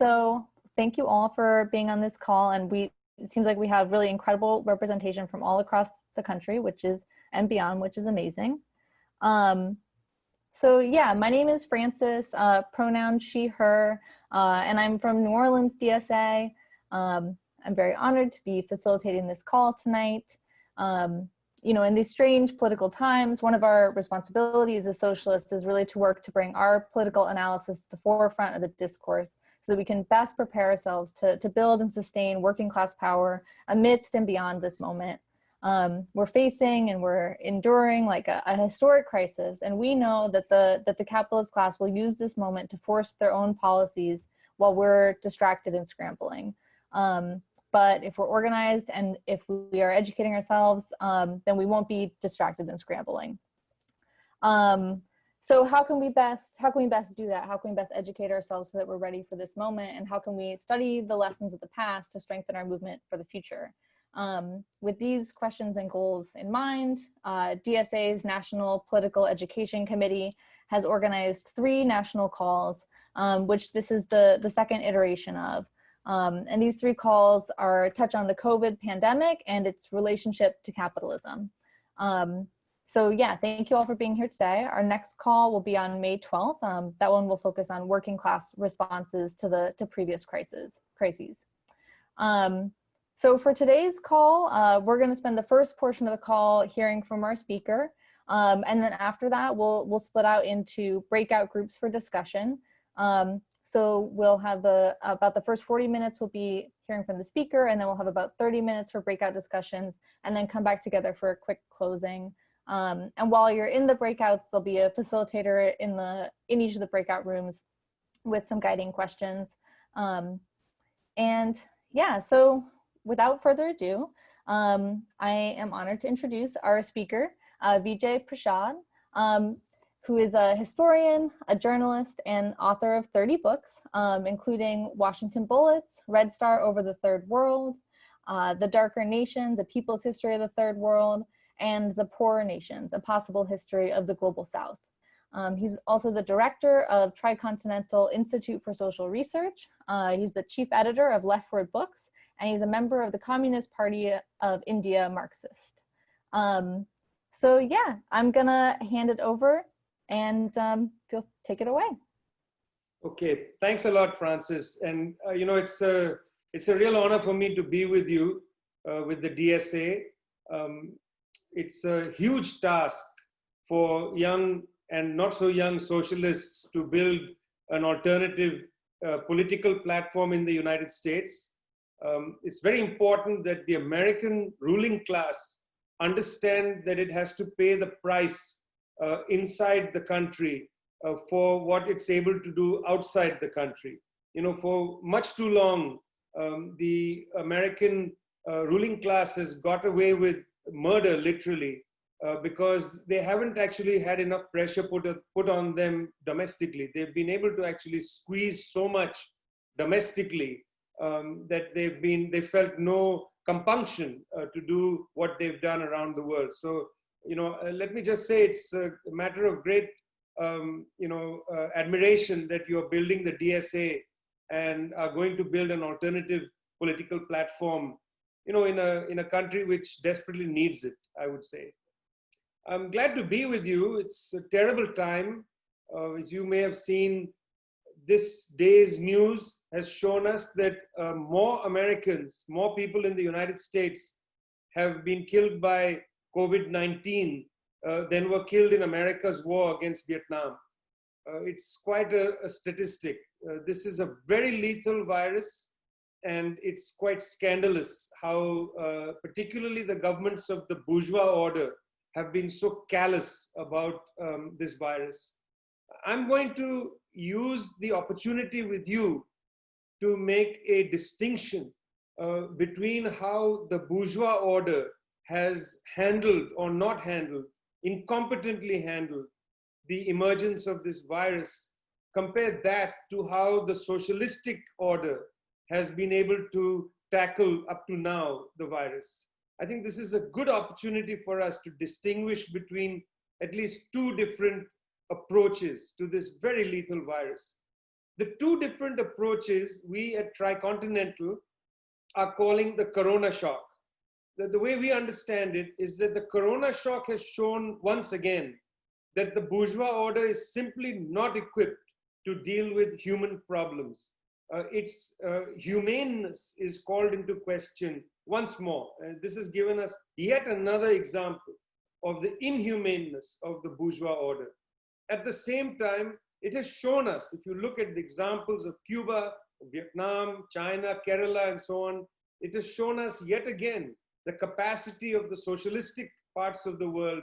So thank you all for being on this call. And it seems like we have really incredible representation from all across the country, and beyond, which is amazing. So yeah, my name is Frances, pronoun she, her, and I'm from New Orleans, DSA. I'm very honored to be facilitating this call tonight. In these strange political times, one of our responsibilities as socialists is really to work to bring our political analysis to the forefront of the discourse so that we can best prepare ourselves to build and sustain working class power amidst and beyond this moment. We're facing and we're enduring like a historic crisis, and we know that the capitalist class will use this moment to force their own policies while we're distracted and scrambling. But if we're organized and if we are educating ourselves, then we won't be distracted and scrambling. So how can we best do that? How can we best educate ourselves so that we're ready for this moment? And how can we study the lessons of the past to strengthen our movement for the future? With these questions and goals in mind, DSA's National Political Education Committee has organized 3 national calls, which this is the second iteration of. And these 3 calls touch on the COVID pandemic and its relationship to capitalism. So yeah, thank you all for being here today. Our next call will be on May 12th. That one will focus on working class responses to previous crises. So for today's call, we're going to spend the first portion of the call hearing from our speaker. And then after that, we'll split out into breakout groups for discussion. So we'll have about the first 40 minutes we'll be hearing from the speaker, and then we'll have about 30 minutes for breakout discussions, and then come back together for a quick closing. And while you're in the breakouts, there'll be a facilitator in each of the breakout rooms with some guiding questions. And yeah, so without further ado, I am honored to introduce our speaker, Vijay Prashad, who is a historian, a journalist, and author of 30 books, including Washington Bullets, Red Star Over the Third World, The Darker Nations, A People's History of the Third World, and The Poorer Nations, A Possible History of the Global South. He's also the director of Tricontinental Institute for Social Research. He's the chief editor of Leftward Books, and he's a member of the Communist Party of India Marxist. So yeah, I'm gonna hand it over and take it away. Okay, thanks a lot, Frances. And it's a real honor for me to be with you, with the DSA. It's a huge task for young and not so young socialists to build an alternative political platform in the United States. It's very important that the American ruling class understand that it has to pay the price inside the country for what it's able to do outside the country. For much too long, the American ruling class has got away with murder, literally, because they haven't actually had enough pressure put on them domestically. They've been able to actually squeeze so much domestically that they felt no compunction to do what they've done around the world. So, let me just say it's a matter of great, admiration that you're building the DSA and are going to build an alternative political platform, in a country which desperately needs it, I would say. I'm glad to be with you. It's a terrible time. As you may have seen, this day's news has shown us that more Americans, more people in the United States have been killed by COVID-19 than were killed in America's war against Vietnam. It's quite a statistic. This is a very lethal virus, and it's quite scandalous how particularly the governments of the bourgeois order have been so callous about this virus. I'm going to use the opportunity with you to make a distinction between how the bourgeois order has handled or not handled, incompetently handled the emergence of this virus. Compare that to how the socialistic order has been able to tackle up to now the virus. I think this is a good opportunity for us to distinguish between at least 2 different approaches to this very lethal virus. The two different approaches we at Tricontinental are calling the corona shock. The way we understand it is that the corona shock has shown once again that the bourgeois order is simply not equipped to deal with human problems. Its humaneness is called into question once more. This has given us yet another example of the inhumaneness of the bourgeois order. At the same time, it has shown us, if you look at the examples of Cuba, Vietnam, China, Kerala, and so on, it has shown us yet again the capacity of the socialistic parts of the world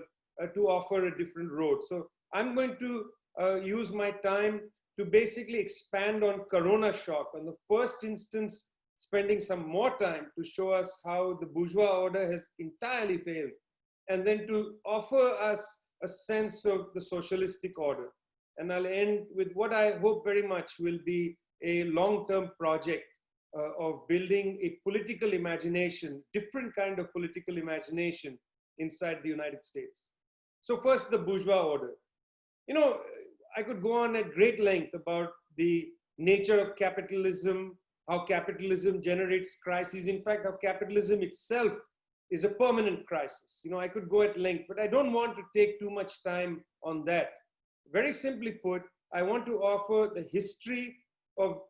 to offer a different road. So I'm going to use my time to basically expand on corona shock. In the first instance, spending some more time to show us how the bourgeois order has entirely failed, and then to offer us a sense of the socialistic order. And I'll end with what I hope very much will be a long-term project of building a political imagination, different kind of political imagination inside the United States. So first, the bourgeois order. You know, I could go on at great length about the nature of capitalism, how capitalism generates crises. In fact, how capitalism itself is a permanent crisis. You know, I could go at length, but I don't want to take too much time on that. Very simply put, I want to offer the history of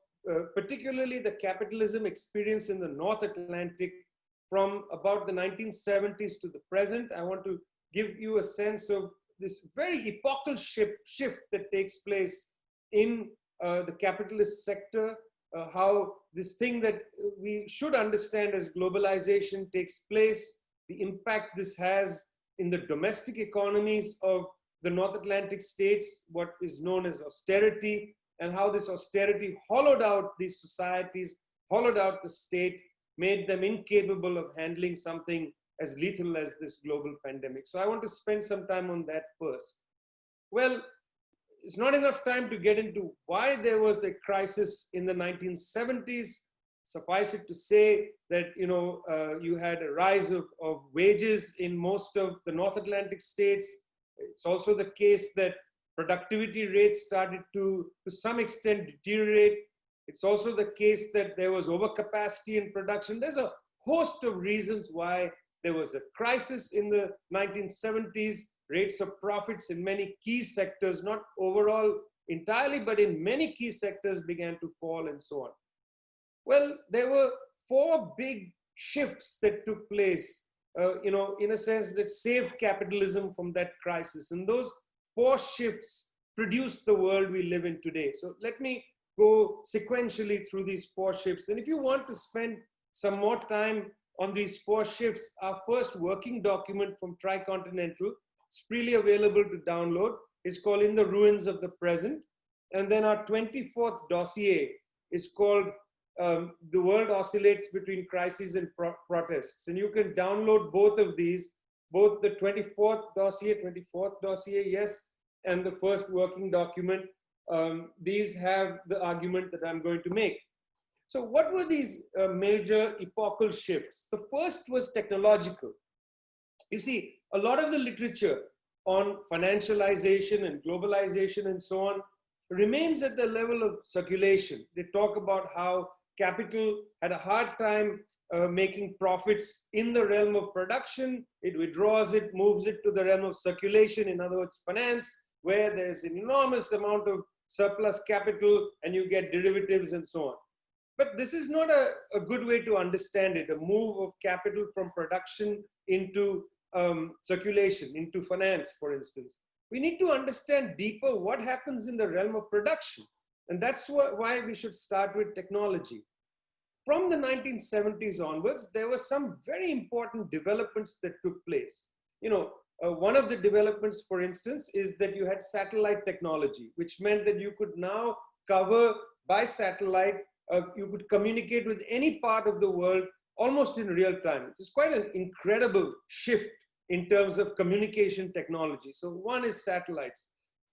particularly the capitalism experience in the North Atlantic from about the 1970s to the present. I want to give you a sense of this very epochal shift that takes place in the capitalist sector, how this thing that we should understand as globalization takes place, the impact this has in the domestic economies of the North Atlantic states, what is known as austerity, and how this austerity hollowed out these societies, hollowed out the state, made them incapable of handling something as lethal as this global pandemic. So I want to spend some time on that first. Well, it's not enough time to get into why there was a crisis in the 1970s. Suffice it to say that you had a rise of wages in most of the North Atlantic states. It's also the case that productivity rates started to some extent deteriorate. It's also the case that there was overcapacity in production. There's a host of reasons why there was a crisis in the 1970s. Rates of profits in many key sectors, not overall entirely, but in many key sectors began to fall and so on. Well, there were four big shifts that took place, in a sense that saved capitalism from that crisis. And those four shifts produced the world we live in today. So let me go sequentially through these four shifts. And if you want to spend some more time on these four shifts, our first working document from Tricontinental, it's freely available to download, is called In the Ruins of the Present. And then our 24th dossier is called The World Oscillates Between Crises and Protests. And you can download both of these, both the 24th dossier, yes, and the first working document. These have the argument that I'm going to make. So what were these major epochal shifts? The first was technological. You see, a lot of the literature on financialization and globalization and so on remains at the level of circulation. They talk about how capital had a hard time making profits in the realm of production. It withdraws it, moves it to the realm of circulation, in other words, finance, where there's an enormous amount of surplus capital and you get derivatives and so on. But this is not a good way to understand it, a move of capital from production into circulation, into finance, for instance. We need to understand deeper what happens in the realm of production. And that's why we should start with technology. From the 1970s onwards, there were some very important developments that took place. One of the developments, for instance, is that you had satellite technology, which meant that you could now cover by satellite, you could communicate with any part of the world almost in real time. It's quite an incredible shift in terms of communication technology. So one is satellites.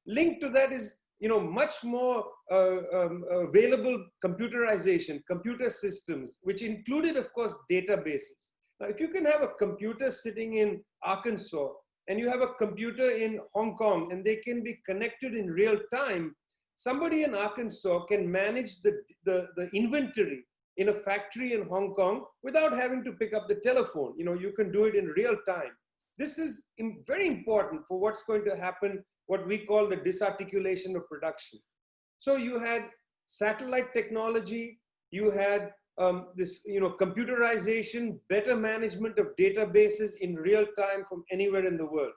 Linked to that is much more available computerization, computer systems, which included, of course, databases. Now, if you can have a computer sitting in Arkansas and you have a computer in Hong Kong and they can be connected in real time, Somebody in Arkansas can manage the inventory in a factory in Hong Kong without having to pick up the telephone. You can do it in real time. This is very important for what's going to happen, what we call the disarticulation of production. So you had satellite technology, you had this, computerization, better management of databases in real time from anywhere in the world.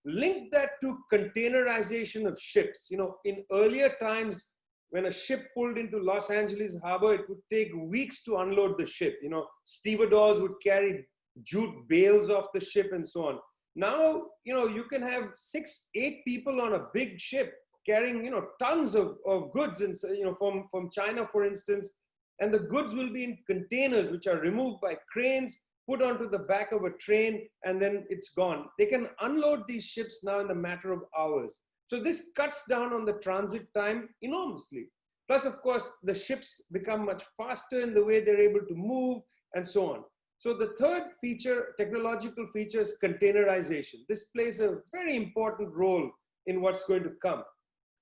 Link that to containerization of ships. In earlier times, when a ship pulled into Los Angeles harbor, it would take weeks to unload the ship. Stevedores would carry jute bales off the ship and so on. Now, you can have 6-8 people on a big ship carrying, tons of goods, and from China, for instance, and the goods will be in containers which are removed by cranes, put onto the back of a train, and then it's gone. They can unload these ships now in a matter of hours. So this cuts down on the transit time enormously. Plus, of course, the ships become much faster in the way they're able to move and so on. So the third feature, technological feature, is containerization. This plays a very important role in what's going to come.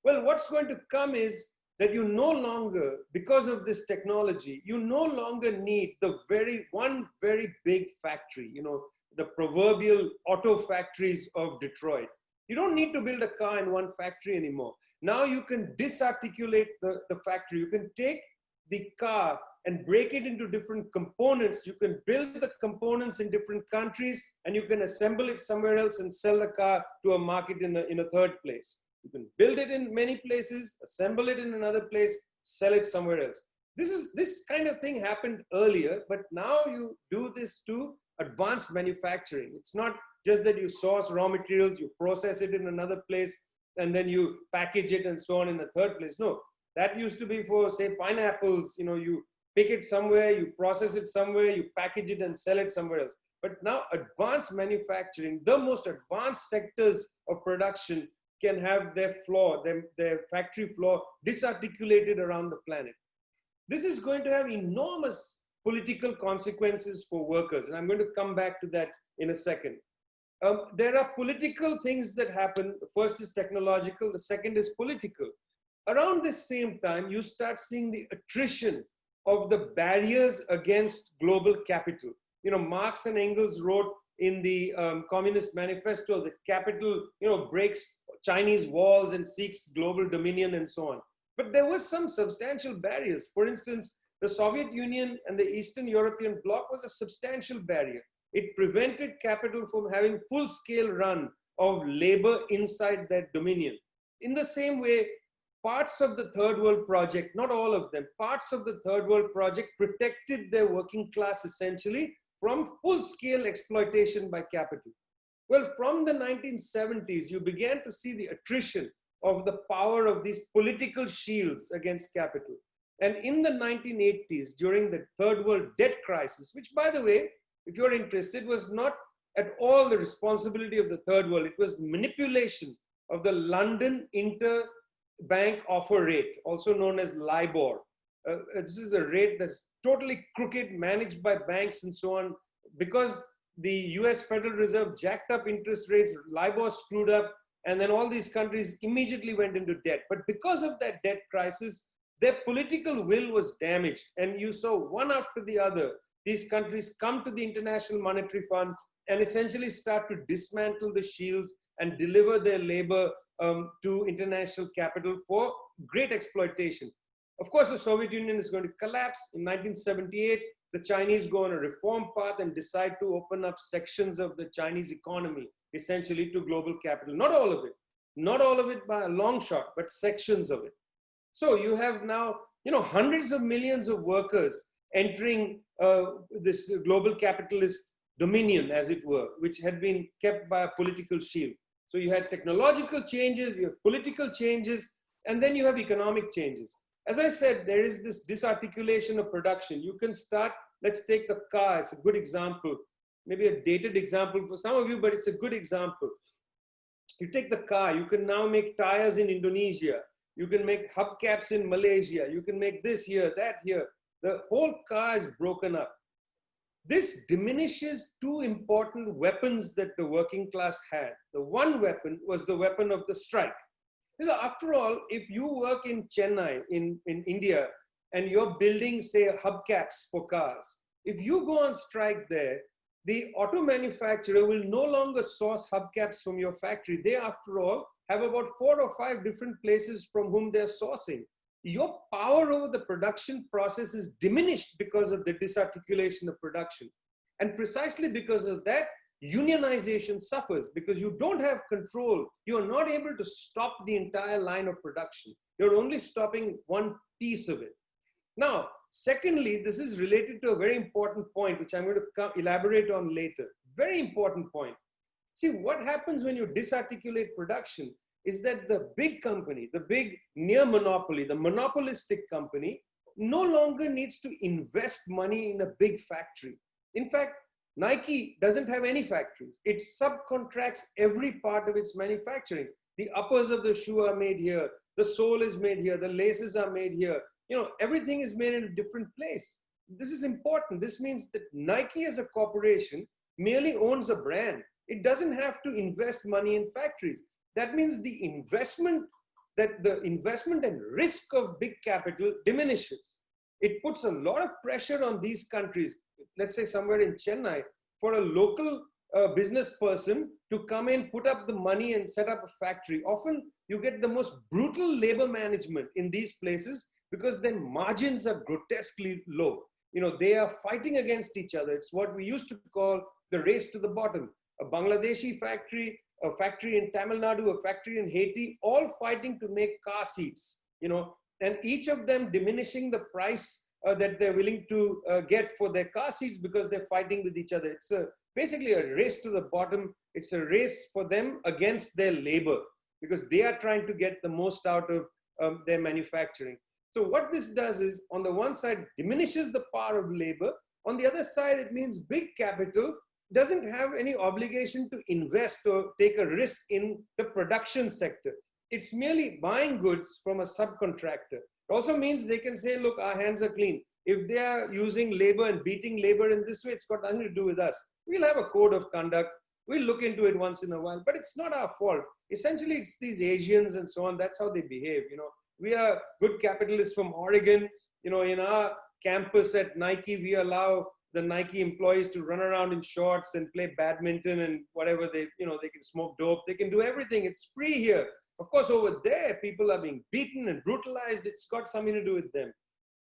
Well, what's going to come is that you no longer, because of this technology, you no longer need one very big factory, the proverbial auto factories of Detroit. You don't need to build a car in one factory anymore. Now you can disarticulate the factory. You can take the car and break it into different components. You can build the components in different countries, and you can assemble it somewhere else and sell the car to a market in a third place. You can build it in many places, assemble it in another place, sell it somewhere else. This kind of thing happened earlier, but now you do this to advanced manufacturing. It's not just that you source raw materials, you process it in another place, and then you package it and so on in a third place. No, that used to be for, say, pineapples. You pick it somewhere, you process it somewhere, you package it and sell it somewhere else. But now advanced manufacturing, the most advanced sectors of production, can have their factory floor disarticulated around the planet. This is going to have enormous political consequences for workers, and I'm going to come back to that in a second. There are political things that happen. The first is technological, the second is political. Around this same time, you start seeing the attrition of the barriers against global capital. Marx and Engels wrote in the Communist Manifesto that capital, breaks Chinese walls and seeks global dominion and so on. But there were some substantial barriers. For instance, the Soviet Union and the Eastern European bloc was a substantial barrier. It prevented capital from having full-scale run of labor inside that dominion. In the same way, parts of the Third World Project, not all of them, parts of the Third World Project protected their working class essentially from full-scale exploitation by capital. Well, from the 1970s, you began to see the attrition of the power of these political shields against capital. And in the 1980s, during the Third World debt crisis, which, by the way, if you're interested, was not at all the responsibility of the Third World. It was manipulation of the London interbank offer rate, also known as LIBOR. This is a rate that's totally crooked, managed by banks and so on. Because the US Federal Reserve jacked up interest rates, LIBOR screwed up, and then all these countries immediately went into debt. But because of that debt crisis, their political will was damaged. And you saw one after the other, these countries come to the International Monetary Fund and essentially start to dismantle the shields and deliver their labor to international capital for great exploitation. Of course, the Soviet Union is going to collapse. In 1978, the Chinese go on a reform path and decide to open up sections of the Chinese economy, essentially to global capital. Not all of it by a long shot, but sections of it. So you have now, hundreds of millions of workers entering this global capitalist dominion, as it were, which had been kept by a political shield. So you had technological changes, you have political changes, and then you have economic changes. As I said, there is this disarticulation of production. You can start, let's take the car, it's a good example, maybe a dated example for some of you, but it's a good example. You take the car, you can now make tires in Indonesia, you can make hubcaps in Malaysia, you can make this here, that here. The whole car is broken up. This diminishes two important weapons that the working class had. The one weapon was the weapon of the strike. Because after all, if you work in Chennai, in India, and you're building, say, hubcaps for cars, if you go on strike there, the auto manufacturer will no longer source hubcaps from your factory. They, after all, have about 4 or 5 different places from whom they're sourcing. Your power over the production process is diminished because of the disarticulation of production. And precisely because of that, unionization suffers, because you don't have control. You are not able to stop the entire line of production. You're only stopping one piece of it. Now, secondly, this is related to a very important point, which I'm going to elaborate on later. Very important point. See, what happens when you disarticulate production is that the big company, the big near monopoly, the monopolistic company, no longer needs to invest money in a big factory. In fact, Nike doesn't have any factories. It subcontracts every part of its manufacturing. The uppers of the shoe are made here. The sole is made here. The laces are made here. You know, everything is made in a different place. This is important. This means that Nike as a corporation merely owns a brand. It doesn't have to invest money in factories. That means the investment and risk of big capital diminishes. It puts a lot of pressure on these countries, let's say somewhere in Chennai, for a local business person to come in, put up the money and set up a factory. Often you get the most brutal labor management in these places because their margins are grotesquely low. You know, they are fighting against each other. It's what we used to call the race to the bottom. A Bangladeshi factory, a factory in Tamil Nadu, a factory in Haiti, all fighting to make car seats, you know, and each of them diminishing the price that they're willing to get for their car seats because they're fighting with each other. It's basically a race to the bottom. It's a race for them against their labor because they are trying to get the most out of their manufacturing. So what this does is, on the one side, diminishes the power of labor. On the other side, it means big capital doesn't have any obligation to invest or take a risk in the production sector. It's merely buying goods from a subcontractor. It also means they can say, look, our hands are clean. If they are using labor and beating labor in this way, it's got nothing to do with us. We'll have a code of conduct. We'll look into it once in a while, but it's not our fault. Essentially, it's these Asians and so on. That's how they behave, you know. We are good capitalists from Oregon. You know, in our campus at Nike, we allow the Nike employees to run around in shorts and play badminton and whatever they, you know, they can smoke dope. They can do everything. It's free here. Of course, over there, people are being beaten and brutalized. It's got something to do with them.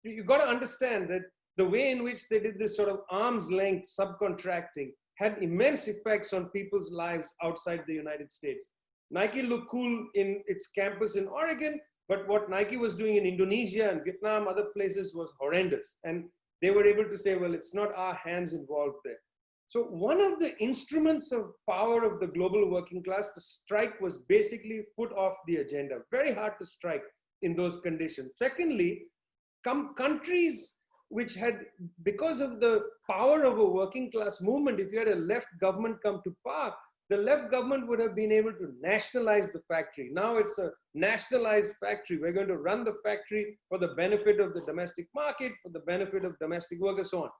You've got to understand that the way in which they did this sort of arm's length subcontracting had immense effects on people's lives outside the United States. Nike looked cool in its campus in Oregon, but what Nike was doing in Indonesia and Vietnam, other places, was horrendous. And they were able to say, well, it's not our hands involved there. So one of the instruments of power of the global working class, the strike, was basically put off the agenda. Very hard to strike in those conditions. Secondly, countries which had, because of the power of a working class movement, if you had a left government come to power, the left government would have been able to nationalize the factory. Now it's a nationalized factory. We're going to run the factory for the benefit of the domestic market, for the benefit of domestic workers, so on.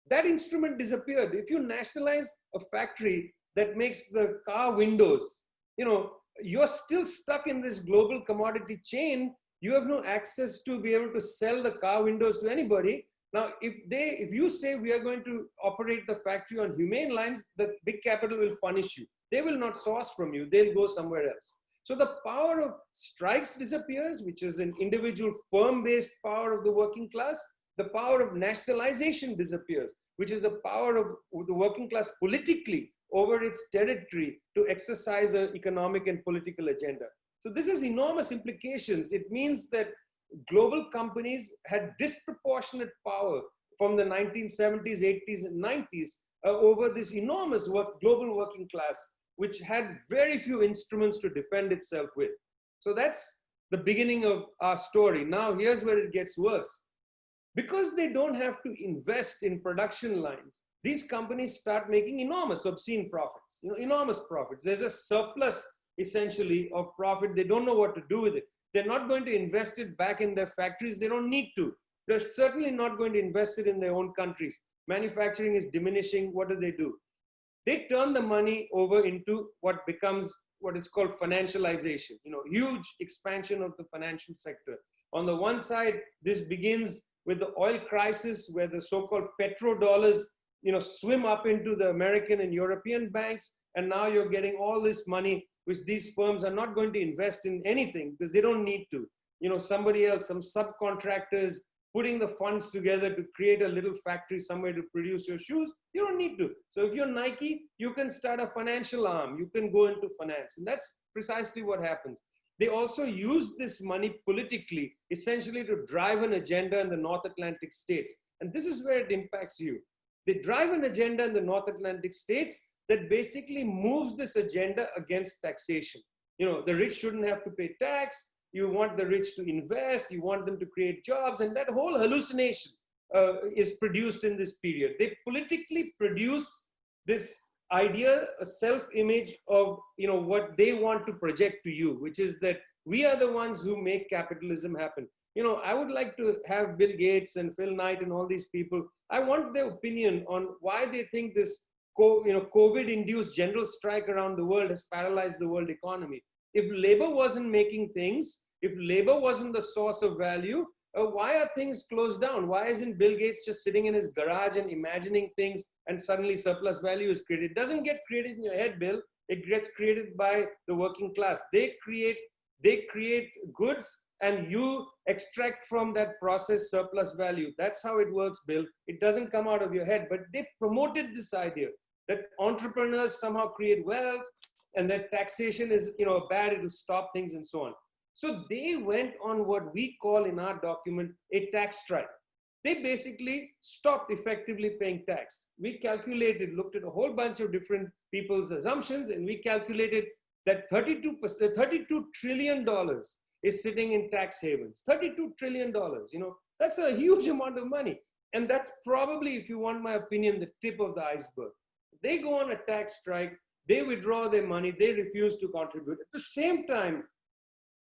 That instrument disappeared. If you nationalize a factory that makes the car windows, you know, you're still stuck in this global commodity chain. You have no access to be able to sell the car windows to anybody. Now, if you say we are going to operate the factory on humane lines, the big capital will punish you. They will not source from you. They'll go somewhere else. So the power of strikes disappears, which is an individual firm-based power of the working class. The power of nationalization disappears, which is a power of the working class politically over its territory to exercise an economic and political agenda. So this has enormous implications. It means that global companies had disproportionate power from the 1970s, 80s, and 90s over this enormous global working class, which had very few instruments to defend itself with. So that's the beginning of our story. Now, here's where it gets worse. Because they don't have to invest in production lines, these companies start making enormous, obscene profits, enormous profits. There's a surplus, essentially, of profit. They don't know what to do with it. They're not going to invest it back in their factories. They don't need to. They're certainly not going to invest it in their own countries. Manufacturing is diminishing. What do? They turn the money over into what becomes what is called financialization, huge expansion of the financial sector. On the one side, this begins with the oil crisis, where the so-called petrodollars, swim up into the American and European banks. And now you're getting all this money, which these firms are not going to invest in anything because they don't need to. Somebody else, some subcontractors, putting the funds together to create a little factory somewhere to produce your shoes. You don't need to. So if you're Nike, you can start a financial arm. You can go into finance. And that's precisely what happens. They also use this money politically, essentially to drive an agenda in the North Atlantic states. And this is where it impacts you. They drive an agenda in the North Atlantic states that basically moves this agenda against taxation. The rich shouldn't have to pay tax. You want the rich to invest, you want them to create jobs, and that whole hallucination is produced in this period. They politically produce this idea, a self-image of what they want to project to you, which is that we are the ones who make capitalism happen. I would like to have Bill Gates and Phil Knight and all these people. I want their opinion on why they think this COVID-induced general strike around the world has paralyzed the world economy. If labor wasn't making things, if labor wasn't the source of value, why are things closed down? Why isn't Bill Gates just sitting in his garage and imagining things and suddenly surplus value is created? It doesn't get created in your head, Bill. It gets created by the working class. They create goods and you extract from that process surplus value. That's how it works, Bill. It doesn't come out of your head, but they promoted this idea that entrepreneurs somehow create wealth and that taxation is bad, it will stop things and so on. So they went on what we call in our document a tax strike. They basically stopped effectively paying tax. We calculated, looked at a whole bunch of different people's assumptions, and we calculated that $32 trillion is sitting in tax havens. $32 trillion, that's a huge amount of money. And that's probably, if you want my opinion, the tip of the iceberg. They go on a tax strike, they withdraw their money, they refuse to contribute. At the same time,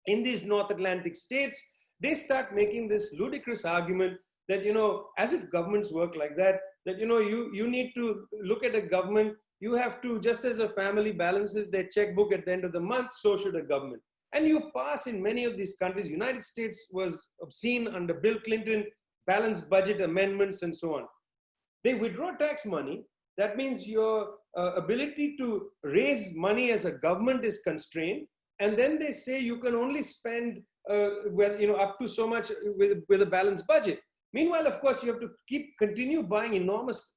in these North Atlantic states, they start making this ludicrous argument that, as if governments work like that, you need to look at a government, you have to, just as a family balances their checkbook at the end of the month, so should a government. And you pass in many of these countries. United States was obscene under Bill Clinton, balanced budget amendments and so on. They withdraw tax money. That means your ability to raise money as a government is constrained. And then they say you can only spend up to so much with a balanced budget. Meanwhile, of course, you have to continue buying enormous,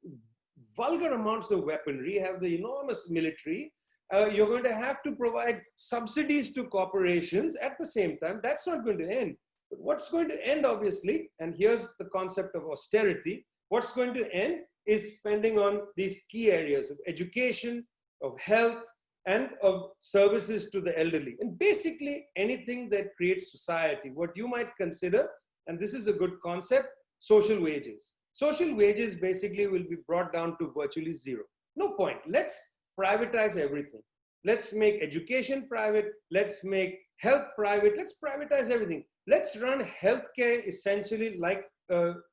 vulgar amounts of weaponry, have the enormous military. You're going to have to provide subsidies to corporations at the same time. That's not going to end. But what's going to end, obviously, and here's the concept of austerity, what's going to end is spending on these key areas of education, of health, and of services to the elderly. And basically anything that creates society, what you might consider, and this is a good concept, social wages. Social wages basically will be brought down to virtually zero. No point. Let's privatize everything. Let's make education private. Let's make health private. Let's privatize everything. Let's run healthcare essentially like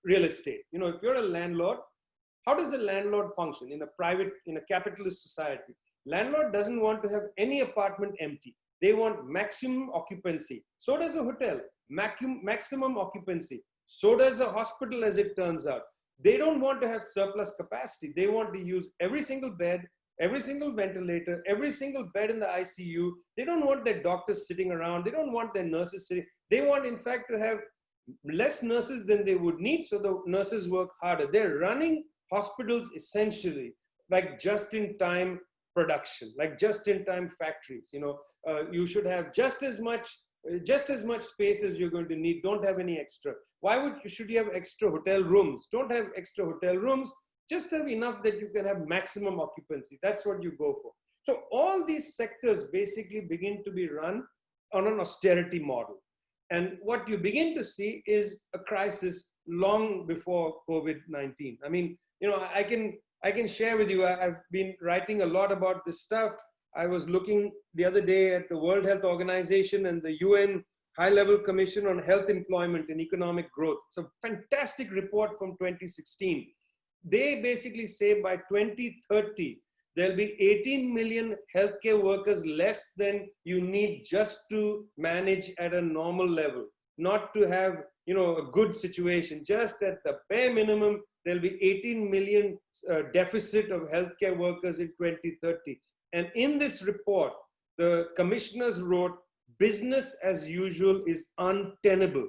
real estate. If you're a landlord, how does a landlord function in a capitalist society? Landlord doesn't want to have any apartment empty. They want maximum occupancy. So does a hotel, maximum occupancy. So does a hospital, as it turns out. They don't want to have surplus capacity. They want to use every single bed, every single ventilator, every single bed in the ICU. They don't want their doctors sitting around. They don't want their nurses sitting. They want, in fact, to have less nurses than they would need, so the nurses work harder. They're running hospitals essentially like just-in-time production, like just-in-time factories. You should have just as much space as you're going to need. Don't have any extra. Should you have extra hotel rooms? Don't have extra hotel rooms. Just have enough that you can have maximum occupancy. That's what you go for. So all these sectors basically begin to be run on an austerity model. And what you begin to see is a crisis long before COVID-19. I mean, I can share with you, I've been writing a lot about this stuff. I was looking the other day at the World Health Organization and the UN High-Level Commission on Health Employment and Economic Growth. It's a fantastic report from 2016. They basically say by 2030, there'll be 18 million healthcare workers less than you need just to manage at a normal level, not to have, you know, a good situation. Just at the bare minimum, there'll be 18 million deficit of healthcare workers in 2030. And in this report, the commissioners wrote, business as usual is untenable.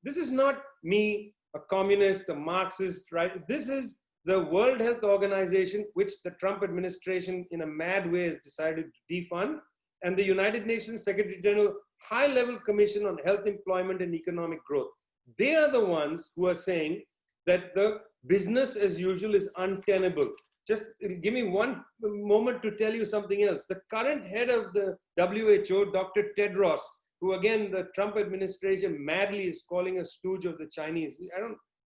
This is not me, a communist, a Marxist, right? This is the World Health Organization, which the Trump administration in a mad way has decided to defund, and the United Nations Secretary General High-Level Commission on Health, Employment and Economic Growth. They are the ones who are saying that the business as usual is untenable. Just give me one moment to tell you something else. The current head of the WHO, Dr. Tedros, who again the Trump administration madly is calling a stooge of the Chinese.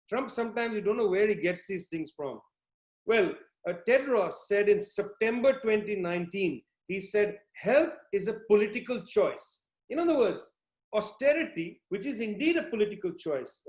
Trump, sometimes you don't know where he gets these things from. Well, Tedros said in September 2019, he said, health is a political choice. In other words, austerity, which is indeed a political choice,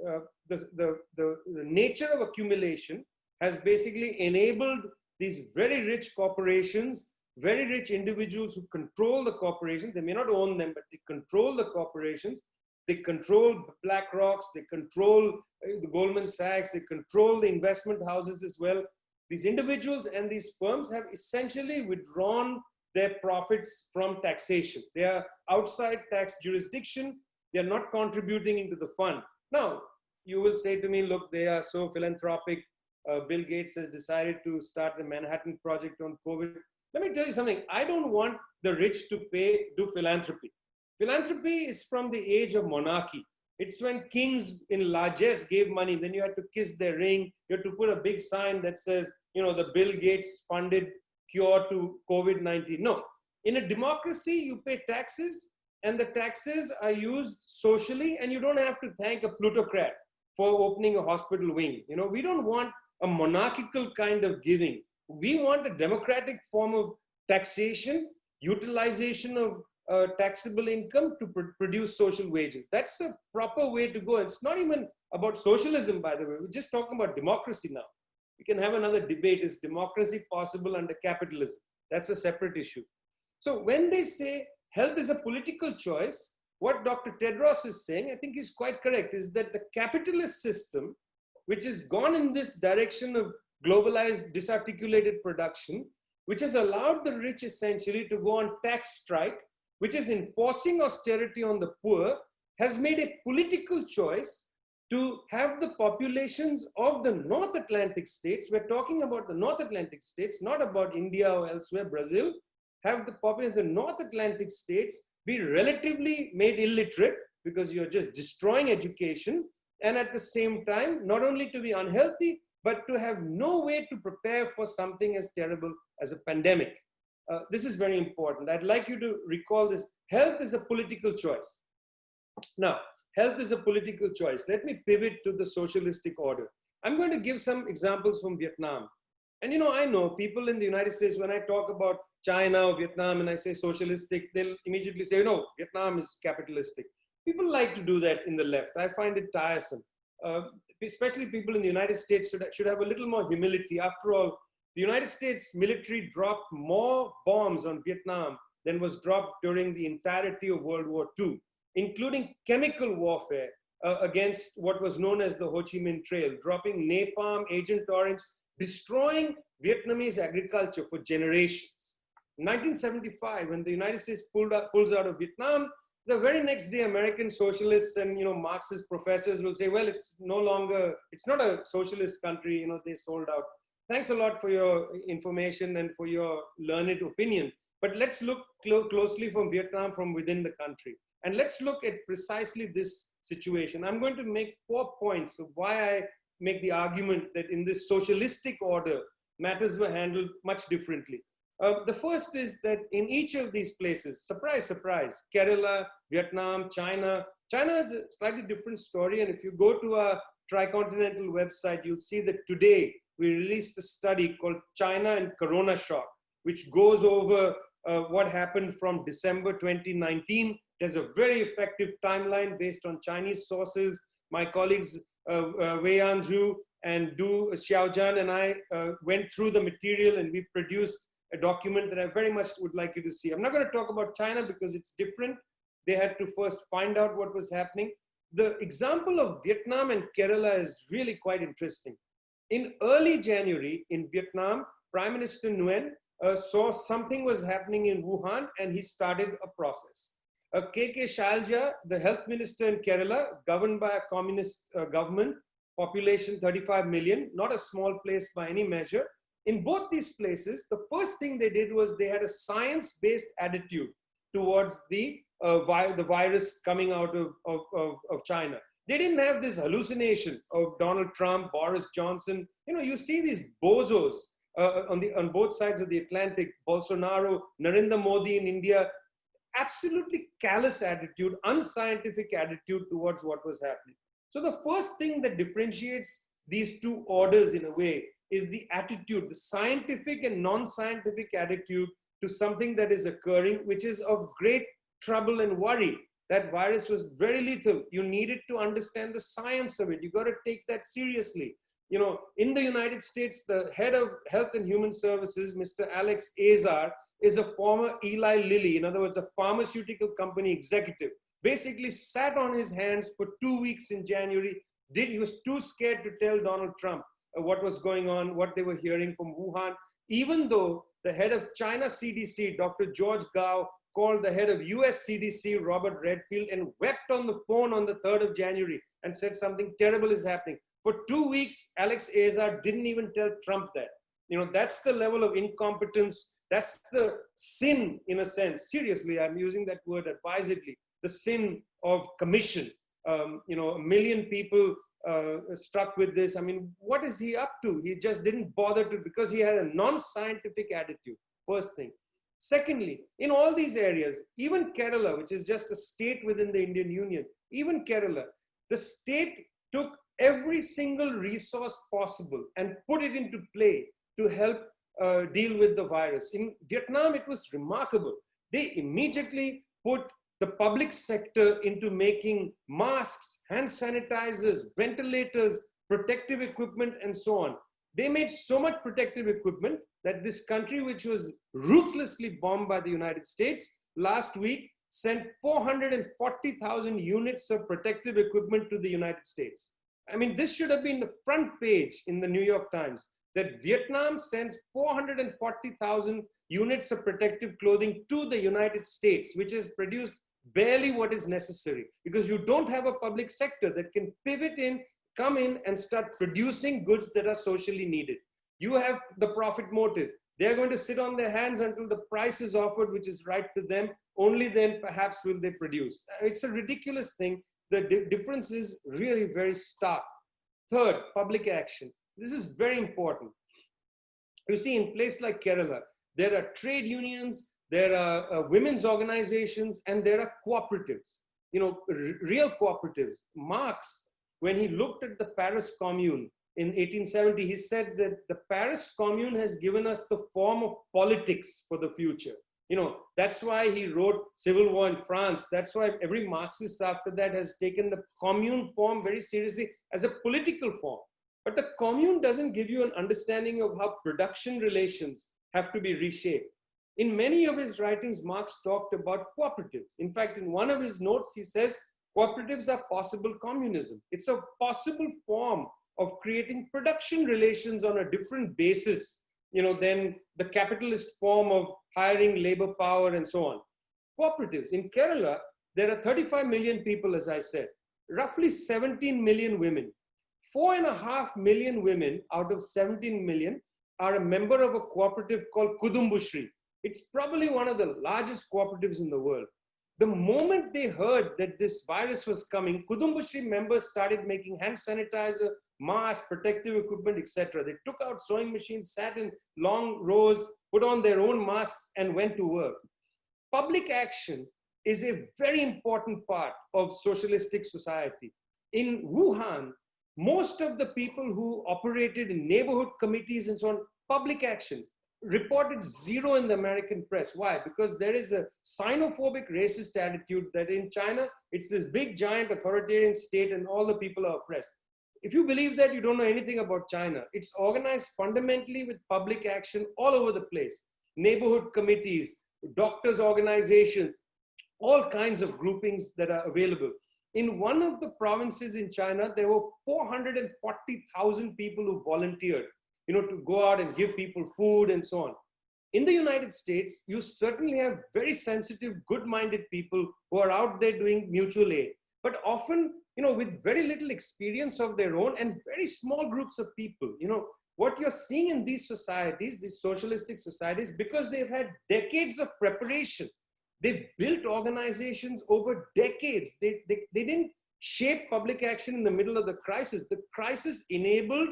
the nature of accumulation has basically enabled these very rich corporations, very rich individuals who control the corporations. They may not own them, but they control the corporations. They control BlackRock's, they control the Goldman Sachs, they control the investment houses as well. These individuals and these firms have essentially withdrawn their profits from taxation. They are outside tax jurisdiction. They are not contributing into the fund. Now, you will say to me, look, they are so philanthropic. Bill Gates has decided to start the Manhattan Project on COVID. Let me tell you something. I don't want the rich to do philanthropy. Philanthropy is from the age of monarchy. It's when kings in largesse gave money, then you had to kiss their ring. You had to put a big sign that says, you know, the Bill Gates funded cure to COVID-19. No, in a democracy, you pay taxes and the taxes are used socially, and you don't have to thank a plutocrat for opening a hospital wing. You know, we don't want a monarchical kind of giving. We want a democratic form of taxation, utilization of taxable income to produce social wages. That's a proper way to go. It's not even about socialism, by the way. We're just talking about democracy now. We can have another debate. Is democracy possible under capitalism? That's a separate issue. So when they say health is a political choice, what Dr. Tedros is saying, I think is quite correct, is that the capitalist system, which has gone in this direction of globalized, disarticulated production, which has allowed the rich essentially to go on tax strike, which is enforcing austerity on the poor, has made a political choice to have the populations of the North Atlantic states, we're talking about the North Atlantic states, not about India or elsewhere, Brazil, have the population of the North Atlantic states be relatively made illiterate because you're just destroying education, and at the same time, not only to be unhealthy, but to have no way to prepare for something as terrible as a pandemic. This is very important. I'd like you to recall this. Health is a political choice. Now, health is a political choice. Let me pivot to the socialistic order. I'm going to give some examples from Vietnam. And you know, I know people in the United States, when I talk about China or Vietnam and I say socialistic, they'll immediately say, no, Vietnam is capitalistic. People like to do that in the left. I find it tiresome. Especially people in the United States should have a little more humility. After all, the United States military dropped more bombs on Vietnam than was dropped during the entirety of World War II, including chemical warfare against what was known as the Ho Chi Minh Trail, dropping napalm, Agent Orange, destroying Vietnamese agriculture for generations. In 1975, when the United States pulls out of Vietnam, the very next day, American socialists and Marxist professors will say, well, it's no longer, it's not a socialist country, they sold out. Thanks a lot for your information and for your learned opinion. But let's look closely from Vietnam from within the country. And let's look at precisely this situation. I'm going to make 4 points of why I make the argument that in this socialistic order, matters were handled much differently. The first is that in each of these places, surprise, surprise, Kerala, Vietnam, China is a slightly different story. And if you go to our Tricontinental website, you'll see that today we released a study called China and Corona Shock, which goes over what happened from December 2019. There's a very effective timeline based on Chinese sources. My colleagues Wei Yan Zhu and Du Xiaojian and I went through the material, and we produced a document that I very much would like you to see. I'm not going to talk about China because it's different. They had to first find out what was happening. The example of Vietnam and Kerala is really quite interesting. In early January in Vietnam, Prime Minister Nguyen saw something was happening in Wuhan and he started a process. K.K. Shailja, the health minister in Kerala, governed by a communist government, population 35 million, not a small place by any measure. In both these places, the first thing they did was they had a science-based attitude towards the virus coming out of China. They didn't have this hallucination of Donald Trump, Boris Johnson. You know, you see these bozos on both sides of the Atlantic, Bolsonaro, Narendra Modi in India, absolutely callous attitude, unscientific attitude towards what was happening. So the first thing that differentiates these two orders in a way is the attitude, the scientific and non-scientific attitude to something that is occurring, which is of great trouble and worry. That virus was very lethal. You needed to understand the science of it. You got to take that seriously. You know, in the United States, the head of Health and Human Services, Mr. Alex Azar, is a former Eli Lilly, in other words, a pharmaceutical company executive. Basically sat on his hands for 2 weeks in January. He was too scared to tell Donald Trump what was going on, what they were hearing from Wuhan, even though the head of China CDC, Dr. George Gao, called the head of US CDC, Robert Redfield, and wept on the phone on the 3rd of January and said something terrible is happening. For 2 weeks, Alex Azar didn't even tell Trump that. You know, that's the level of incompetence. That's the sin, in a sense. Seriously, I'm using that word advisedly. The sin of commission. You know, 1 million people struck with this. I mean, what is he up to? He just didn't bother to, because he had a non-scientific attitude, first thing. Secondly, in all these areas, even Kerala, which is just a state within the Indian Union, even Kerala, the state took every single resource possible and put it into play to help deal with the virus. In Vietnam, it was remarkable. They immediately put the public sector into making masks, hand sanitizers, ventilators, protective equipment, and so on. They made so much protective equipment that this country, which was ruthlessly bombed by the United States, last week sent 440,000 units of protective equipment to the United States. I mean, this should have been the front page in the New York Times, that Vietnam sent 440,000 units of protective clothing to the United States, which has produced barely what is necessary, because you don't have a public sector that can pivot in, come in and start producing goods that are socially needed. You have the profit motive. They're going to sit on their hands until the price is offered, which is right to them. Only then perhaps will they produce. It's a ridiculous thing. The difference is really very stark. Third, public action. This is very important. You see, in places like Kerala, there are trade unions, there are women's organizations, and there are cooperatives, you know, real cooperatives. Marx, when he looked at the Paris Commune in 1870, he said that the Paris Commune has given us the form of politics for the future. You know, that's why he wrote Civil War in France. That's why every Marxist after that has taken the commune form very seriously as a political form. But the commune doesn't give you an understanding of how production relations have to be reshaped. In many of his writings, Marx talked about cooperatives. In fact, in one of his notes, he says, cooperatives are possible communism. It's a possible form of creating production relations on a different basis, you know, than the capitalist form of hiring labor power and so on. Cooperatives. In Kerala, there are 35 million people, as I said, roughly 17 million women. 4.5 million women out of 17 million are a member of a cooperative called Kudumbushri. It's probably one of the largest cooperatives in the world. The moment they heard that this virus was coming, Kudumbushri members started making hand sanitizer, masks, protective equipment, etc. They took out sewing machines, sat in long rows, put on their own masks, and went to work. Public action is a very important part of socialistic society. In Wuhan, most of the people who operated in neighborhood committees and so on, public action, reported zero in the American press. Why? Because there is a xenophobic racist attitude that in China, it's this big giant authoritarian state and all the people are oppressed. If you believe that, you don't know anything about China. It's organized fundamentally with public action all over the place. neighborhood committees, doctors' organizations, all kinds of groupings that are available. In one of the provinces in China, there were 440,000 people who volunteered, to go out and give people food and so on. In the United States, you certainly have very sensitive, good-minded people who are out there doing mutual aid, but often, with very little experience of their own and very small groups of people. What you're seeing in these societies, these socialistic societies, because they've had decades of preparation. They've built organizations over decades. They didn't shape public action in the middle of the crisis. The crisis enabled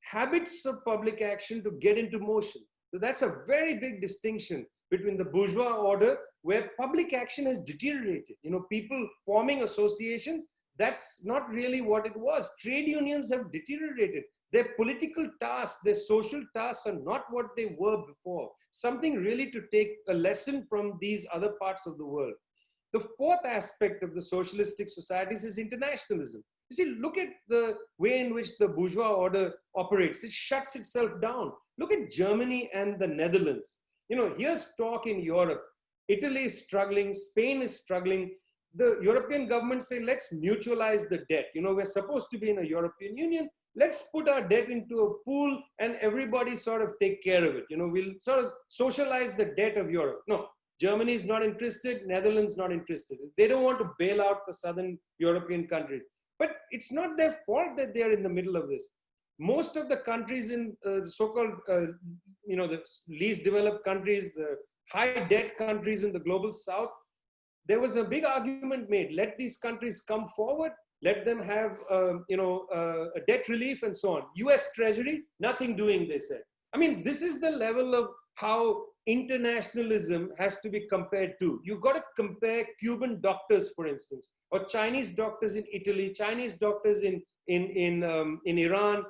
habits of public action to get into motion. So that's a very big distinction between the bourgeois order, where public action has deteriorated. People forming associations, that's not really what it was. Trade unions have deteriorated. Their political tasks, their social tasks are not what they were before. Something really to take a lesson from these other parts of the world. The fourth aspect of the socialistic societies is internationalism. You see, look at the way in which the bourgeois order operates. It shuts itself down. Look at Germany and the Netherlands. Here's talk in Europe. Italy is struggling, Spain is struggling. The European governments say, let's mutualize the debt. We're supposed to be in a European Union. Let's put our debt into a pool and everybody sort of take care of it. We'll sort of socialize the debt of Europe. No, Germany is not interested, Netherlands not interested. They don't want to bail out the southern European countries. But it's not their fault that they're in the middle of this. Most of the countries in the so-called, the least developed countries, the high debt countries in the global south, there was a big argument made. Let these countries come forward. Let them have, a debt relief and so on. US Treasury, nothing doing, they said. I mean, this is the level of how internationalism has to be compared to. You've got to compare Cuban doctors, for instance, or Chinese doctors in Italy, Chinese doctors in Iran.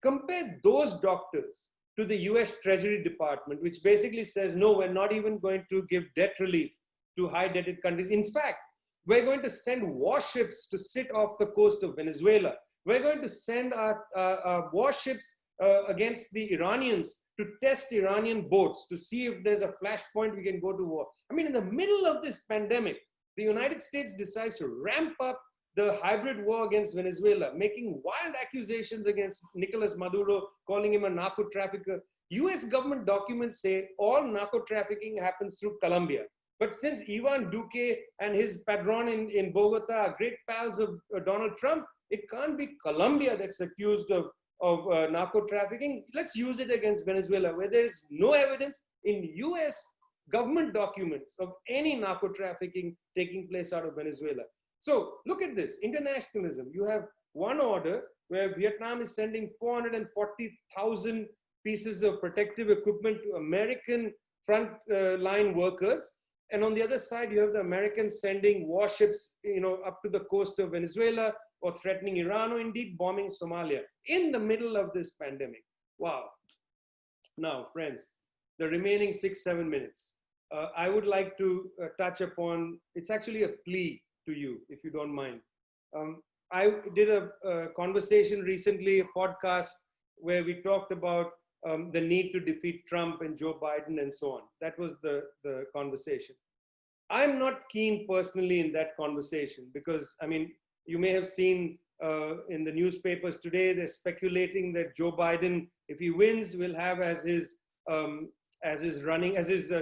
Compare those doctors to the US Treasury Department, which basically says, no, we're not even going to give debt relief to high debted countries. In fact, we're going to send warships to sit off the coast of Venezuela. We're going to send our warships against the Iranians to test Iranian boats to see if there's a flashpoint we can go to war. I mean, in the middle of this pandemic, the United States decides to ramp up the hybrid war against Venezuela, making wild accusations against Nicolas Maduro, calling him a narco trafficker. US government documents say all narco trafficking happens through Colombia. But since Ivan Duque and his padron in Bogota are great pals of Donald Trump, it can't be Colombia that's accused of narco trafficking. Let's use it against Venezuela, where there is no evidence in US government documents of any narco trafficking taking place out of Venezuela. So look at this, internationalism. You have one order where Vietnam is sending 440,000 pieces of protective equipment to American front-line workers. And on the other side, you have the Americans sending warships, up to the coast of Venezuela or threatening Iran or indeed bombing Somalia in the middle of this pandemic. Wow. Now, friends, the remaining 6-7 minutes, I would like to touch upon, it's actually a plea to you, if you don't mind. I did a conversation recently, a podcast, where we talked about the need to defeat Trump and Joe Biden and so on. That was the conversation. I'm not keen personally in that conversation because, I mean, you may have seen in the newspapers today, they're speculating that Joe Biden, if he wins, will have as his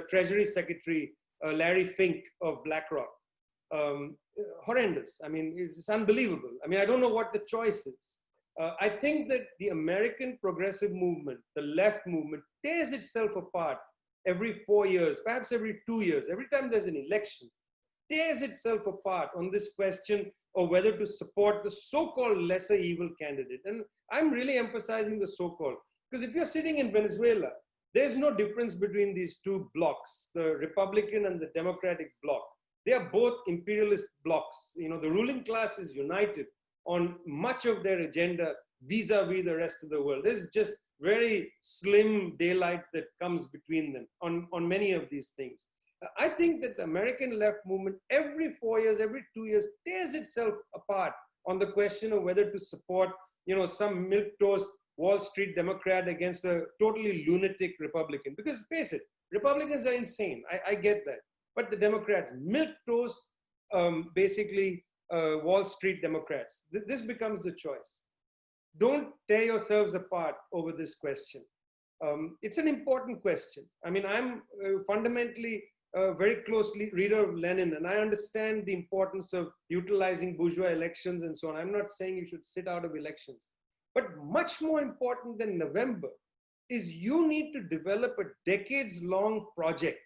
Treasury Secretary, Larry Fink of BlackRock. Horrendous. I mean, it's unbelievable. I mean, I don't know what the choice is. I think that the American progressive movement, the left movement, tears itself apart every 4 years, perhaps every 2 years, every time there's an election, tears itself apart on this question of whether to support the so-called lesser evil candidate. And I'm really emphasizing the so-called, because if you're sitting in Venezuela, there's no difference between these two blocs, the Republican and the Democratic bloc. They are both imperialist blocs. The ruling class is united on much of their agenda vis-a-vis the rest of the world. There's just very slim daylight that comes between them on many of these things. I think that the American left movement every 4 years, every 2 years, tears itself apart on the question of whether to support, some milquetoast Wall Street Democrat against a totally lunatic Republican. Because face it, Republicans are insane. I get that. But the Democrats, milquetoast, basically Wall Street Democrats. This becomes the choice. Don't tear yourselves apart over this question. It's an important question. I mean, I'm fundamentally very closely reader of Lenin, and I understand the importance of utilizing bourgeois elections and so on. I'm not saying you should sit out of elections. But much more important than November is you need to develop a decades-long project.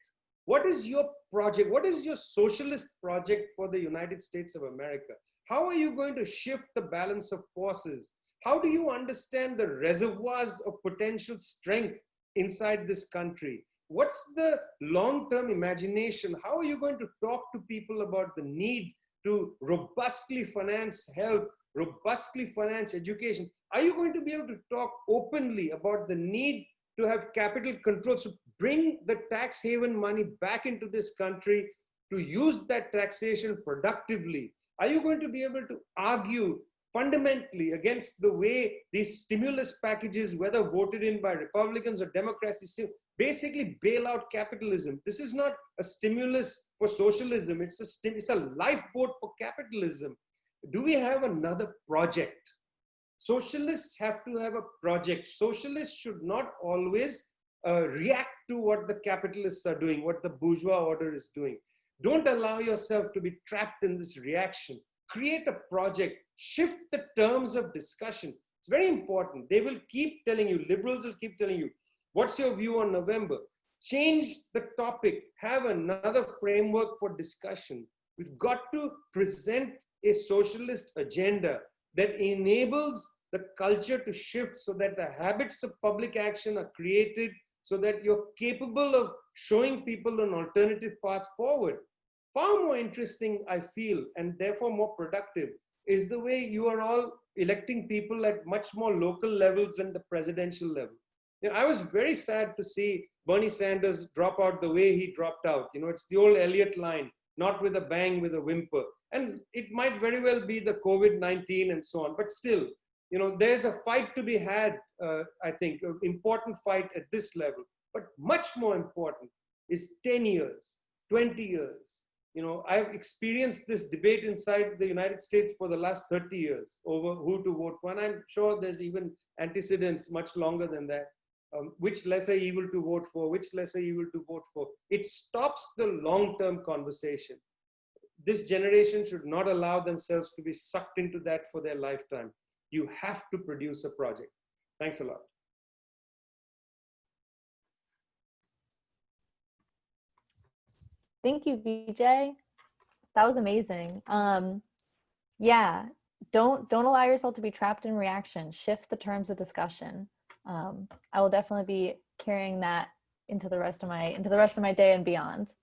What is your project? What is your socialist project for the United States of America? How are you going to shift the balance of forces? How do you understand the reservoirs of potential strength inside this country? What's the long-term imagination? How are you going to talk to people about the need to robustly finance health, robustly finance education? Are you going to be able to talk openly about the need to have capital control, to bring the tax haven money back into this country, to use that taxation productively? Are you going to be able to argue fundamentally against the way these stimulus packages, whether voted in by Republicans or Democrats, basically bail out capitalism? This is not a stimulus for socialism. It's a lifeboat for capitalism. Do we have another project? Socialists have to have a project. Socialists should not always react to what the capitalists are doing, what the bourgeois order is doing. Don't allow yourself to be trapped in this reaction. Create a project, shift the terms of discussion. It's very important. They will keep telling you, liberals will keep telling you, what's your view on November? Change the topic, have another framework for discussion. We've got to present a socialist agenda that enables the culture to shift so that the habits of public action are created, so that you're capable of showing people an alternative path forward. Far more interesting, I feel, and therefore more productive, is the way you are all electing people at much more local levels than the presidential level. You know, I was very sad to see Bernie Sanders drop out the way he dropped out. You know, it's the old Eliot line, not with a bang, with a whimper. And it might very well be the COVID-19 and so on, but still, you know, there's a fight to be had, I think, an important fight at this level. But much more important is 10 years, 20 years. You know, I've experienced this debate inside the United States for the last 30 years over who to vote for. And I'm sure there's even antecedents much longer than that. Which lesser evil to vote for, which lesser evil to vote for. It stops the long-term conversation. This generation should not allow themselves to be sucked into that for their lifetime. You have to produce a project. Thanks a lot. Thank you, Vijay. That was amazing. Yeah, don't allow yourself to be trapped in reaction. Shift the terms of discussion. I will definitely be carrying that into the rest of my day and beyond.